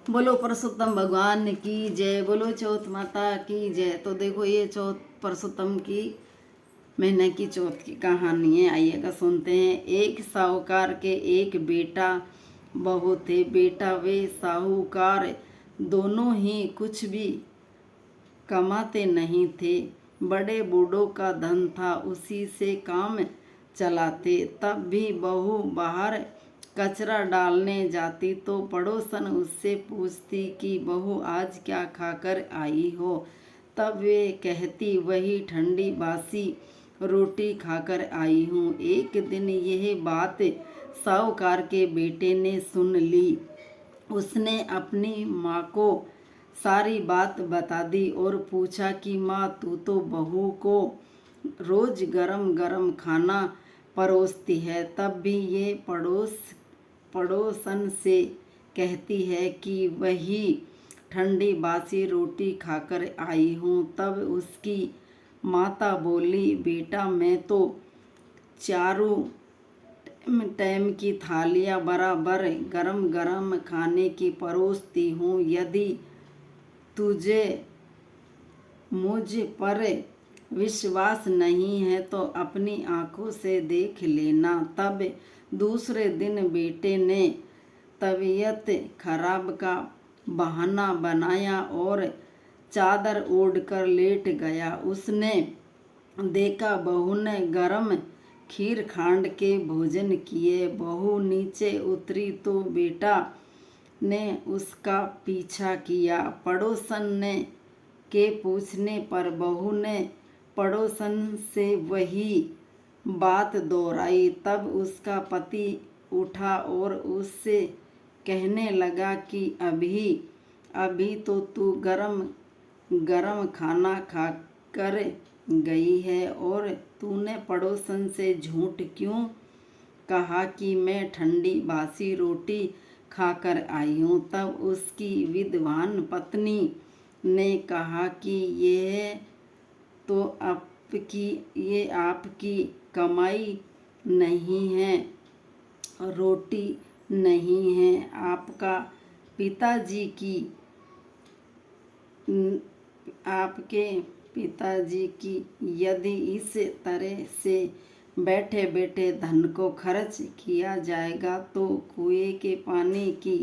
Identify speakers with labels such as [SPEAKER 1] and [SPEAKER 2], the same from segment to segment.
[SPEAKER 1] बोलो पुरुषोत्तम भगवान की जय, बोलो चौथ माता की जय। तो देखो ये चौथ पुरुषोत्तम की महीने की चौथ की कहानी है, आइएगा सुनते हैं। एक साहूकार के एक बेटा बहू थे। बेटा वे साहूकार दोनों ही कुछ भी कमाते नहीं थे। बड़े बूढ़ों का धन था, उसी से काम चलाते। तब भी बहू बाहर कचरा डालने जाती तो पड़ोसन उससे पूछती कि बहू आज क्या खाकर आई हो। तब वे कहती वही ठंडी बासी रोटी खाकर आई हूँ। एक दिन यह बात साहूकार के बेटे ने सुन ली। उसने अपनी माँ को सारी बात बता दी और पूछा कि माँ तू तो बहू को रोज गरम गरम खाना परोसती है, तब भी ये पड़ोसन से कहती है कि वही ठंडी बासी रोटी खाकर आई हूँ। तब उसकी माता बोली, बेटा मैं तो चारों टाइम की थालियाँ बराबर गरम गरम खाने की परोसती हूँ। यदि तुझे मुझ पर विश्वास नहीं है तो अपनी आंखों से देख लेना। तब दूसरे दिन बेटे ने तबीयत खराब का बहाना बनाया और चादर ओढ़कर लेट गया। उसने देखा बहू ने गरम खीर खांड के भोजन किए। बहू नीचे उतरी तो बेटा ने उसका पीछा किया। पड़ोसन ने के पूछने पर बहू ने पड़ोसन से वही बात दोहराई। तब उसका पति उठा और उससे कहने लगा कि अभी तो तू गरम गरम खाना खाकर गई है और तूने पड़ोसन से झूठ क्यों कहा कि मैं ठंडी बासी रोटी खाकर आई हूँ। तब उसकी विद्वान पत्नी ने कहा कि ये तो आपकी कमाई नहीं है, रोटी नहीं है, आपके पिताजी की यदि इस तरह से बैठे बैठे धन को खर्च किया जाएगा तो कुएं के पानी की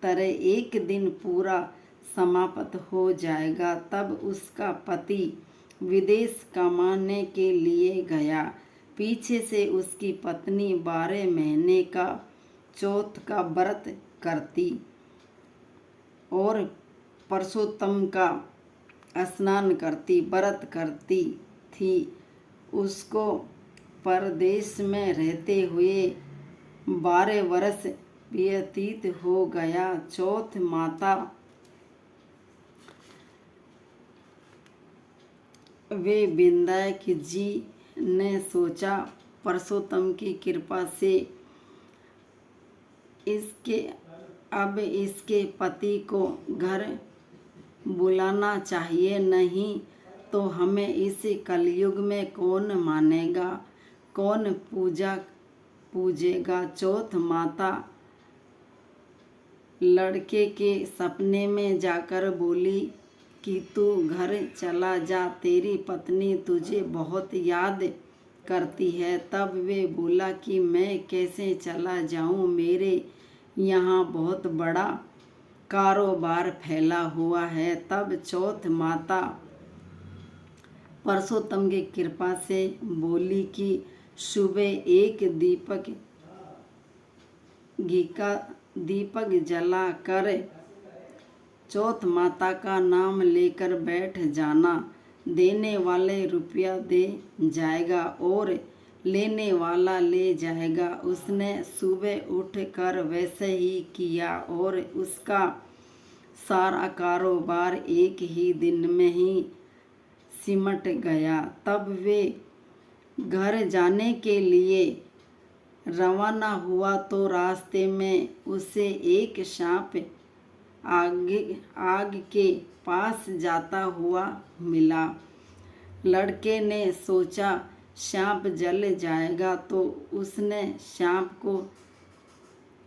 [SPEAKER 1] तरह एक दिन पूरा समाप्त हो जाएगा। तब उसका पति विदेश कमाने के लिए गया। पीछे से उसकी पत्नी 12 महीने का चौथ का व्रत करती और पुरुषोत्तम का स्नान करती व्रत करती थी। उसको परदेश में रहते हुए 12 वर्ष व्यतीत हो गया। चौथ माता वे विंध्याक जी ने सोचा पुरुषोत्तम की कृपा से इसके पति को घर बुलाना चाहिए, नहीं तो हमें इस कलयुग में कौन मानेगा, कौन पूजेगा। चौथ माता लड़के के सपने में जाकर बोली कि तू घर चला जा, तेरी पत्नी तुझे बहुत याद करती है। तब वे बोला कि मैं कैसे चला जाऊं, मेरे यहाँ बहुत बड़ा कारोबार फैला हुआ है। तब चौथ माता पुरुषोत्तम की कृपा से बोली कि सुबह एक दीपक जला कर चौथ माता का नाम लेकर बैठ जाना। देने वाले रुपया दे जाएगा और लेने वाला ले जाएगा। उसने सुबह उठकर वैसे ही किया और उसका सारा कारोबार एक ही दिन में ही सिमट गया। तब वे घर जाने के लिए रवाना हुआ तो रास्ते में उसे एक सांप आग के पास जाता हुआ मिला। लड़के ने सोचा सांप जल जाएगा तो उसने सांप को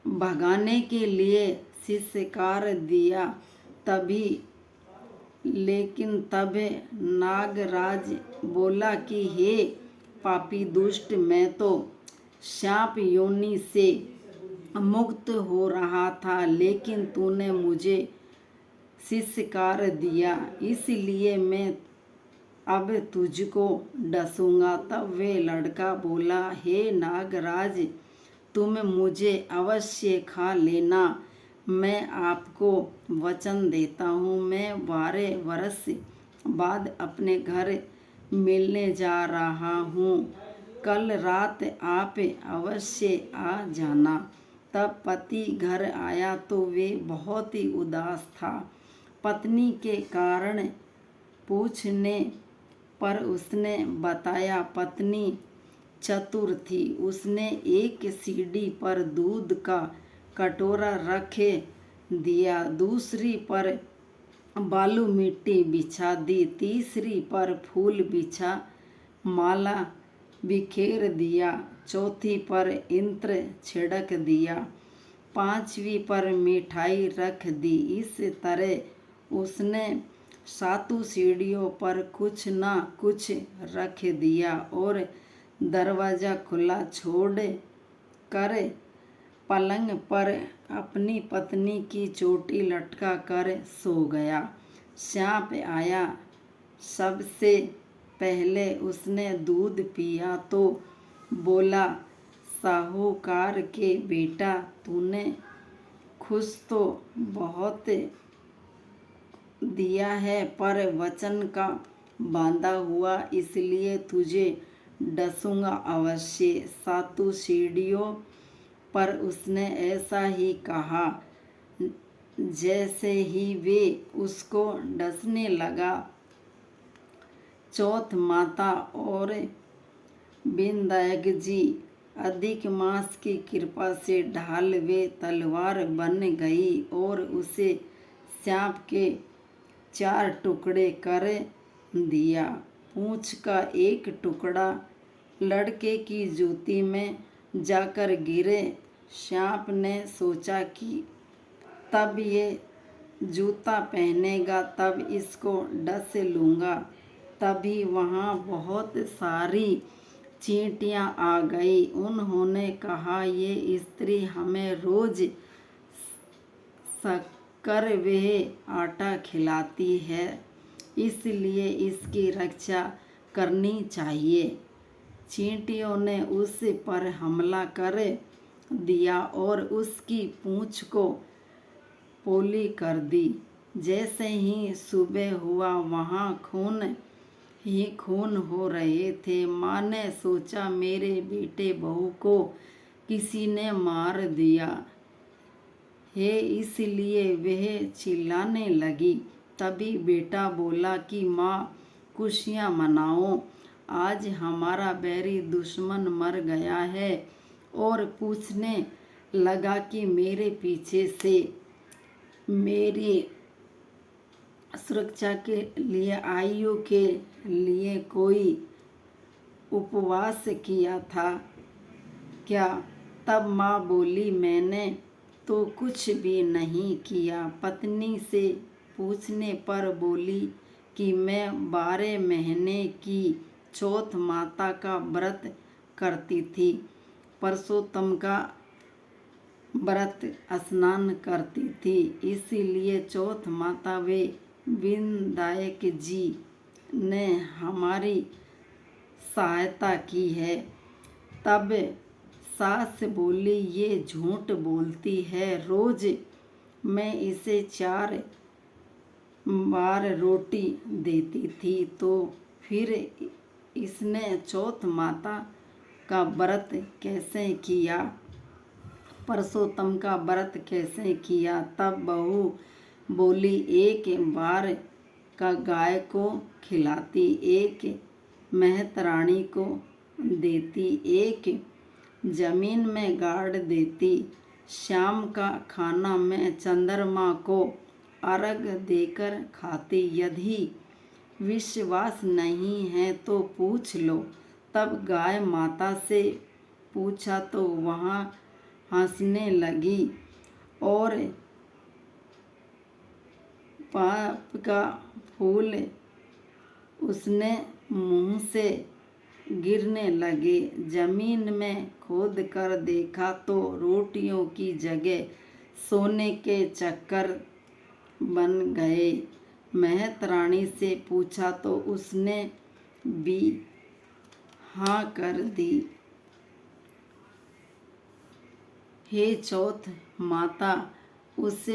[SPEAKER 1] भगाने के लिए सिसकार दिया तभी, लेकिन तब नागराज बोला कि हे पापी दुष्ट, मैं तो शाप योनि से मुक्त हो रहा था, लेकिन तूने मुझे सिसकार दिया, इसलिए मैं अब तुझको डसूंगा। तब वे लड़का बोला, हे नागराज, तुम मुझे अवश्य खा लेना, मैं आपको वचन देता हूँ, मैं 12 वर्ष बाद अपने घर मिलने जा रहा हूँ, कल रात आप अवश्य आ जाना। तब पति घर आया तो वे बहुत ही उदास था। पत्नी के कारण पूछने पर उसने बताया, पत्नी चतुर थी, उसने एक सीढ़ी पर दूध का कटोरा रख दिया, दूसरी पर बालू मिट्टी बिछा दी, तीसरी पर फूल बिछा माला बिखेर दिया, चौथी पर इत्र छिड़क दिया, पांचवी पर मिठाई रख दी। इस तरह उसने 7 सीढ़ियों पर कुछ न कुछ रख दिया और दरवाज़ा खुला छोड़ कर पलंग पर अपनी पत्नी की चोटी लटका कर सो गया। सांप आया, सबसे पहले उसने दूध पिया तो बोला, साहूकार के बेटा, तूने खुश तो बहुत दिया है, पर वचन का बांधा हुआ, इसलिए तुझे डसूंगा अवश्य। 7 सीढ़ियों पर उसने ऐसा ही कहा। जैसे ही वे उसको डसने लगा, चौथ माता और विनायक जी अधिक मास की कृपा से ढाल वे तलवार बन गई और उसे सांप के 4 टुकड़े कर दिया। पूंछ का एक टुकड़ा लड़के की जूती में जाकर गिरे। सांप ने सोचा कि तब ये जूता पहनेगा तब इसको डस लूँगा। तभी वहाँ बहुत सारी चींटियाँ आ गई। उन्होंने कहा, ये स्त्री हमें रोज शक्कर व आटा खिलाती है, इसलिए इसकी रक्षा करनी चाहिए। चींटियों ने उस पर हमला कर दिया और उसकी पूंछ को पोली कर दी। जैसे ही सुबह हुआ, वहाँ खून ही खून हो रहे थे। माँ ने सोचा, मेरे बेटे बहू को किसी ने मार दिया है, इसलिए वह चिल्लाने लगी। तभी बेटा बोला कि माँ, खुशियाँ मनाओ, आज हमारा बैरी दुश्मन मर गया है। और पूछने लगा कि मेरे पीछे से मेरी सुरक्षा के लिए, आयु के लिए कोई उपवास किया था क्या? तब माँ बोली, मैंने तो कुछ भी नहीं किया। पत्नी से पूछने पर बोली कि मैं 12 महीने की चौथ माता का व्रत करती थी, पुरुषोत्तम का व्रत स्नान करती थी, इसीलिए चौथ माता वे विनायक जी ने हमारी सहायता की है। तब सास बोली, ये झूठ बोलती है, रोज मैं इसे 4 बार रोटी देती थी, तो फिर इसने चौथ माता का व्रत कैसे किया, पुरुषोत्तम का व्रत कैसे किया? तब बहू बोली, एक बार का गाय को खिलाती, एक मेहतरानी को देती, एक जमीन में गाड़ देती, शाम का खाना मैं चंद्रमा को अर्घ देकर खाती। यदि विश्वास नहीं है तो पूछ लो। तब गाय माता से पूछा तो वहाँ हंसने लगी और पाप का फूल उसने मुंह से गिरने लगे। जमीन में खोद कर देखा तो रोटियों की जगह सोने के चक्कर बन गए। महत रानी से पूछा तो उसने भी हाँ कर दी। हे चौथ माता, उस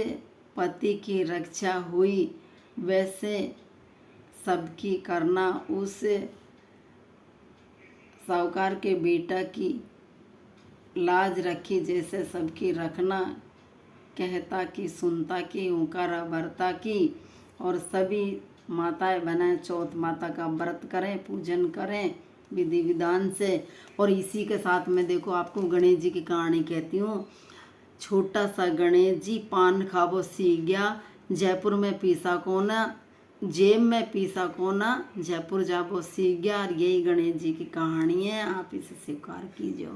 [SPEAKER 1] पति की रक्षा हुई वैसे सबकी करना। उस साहूकार के बेटा की लाज रखी जैसे सबकी रखना। कहता की सुनता की हुंकारा भरता की। और सभी माताएं बहनें चौथ माता का व्रत करें, पूजन करें विधि विधान से। और इसी के साथ में देखो आपको गणेश जी की कहानी कहती हूँ। छोटा सा गणेश जी पान खाबो सीख गया, जयपुर में पीसा कोना, जेब में पीसा कोना, जयपुर जाबो सीख गया। और यही गणेश जी की कहानी है, आप इसे स्वीकार कीजिए।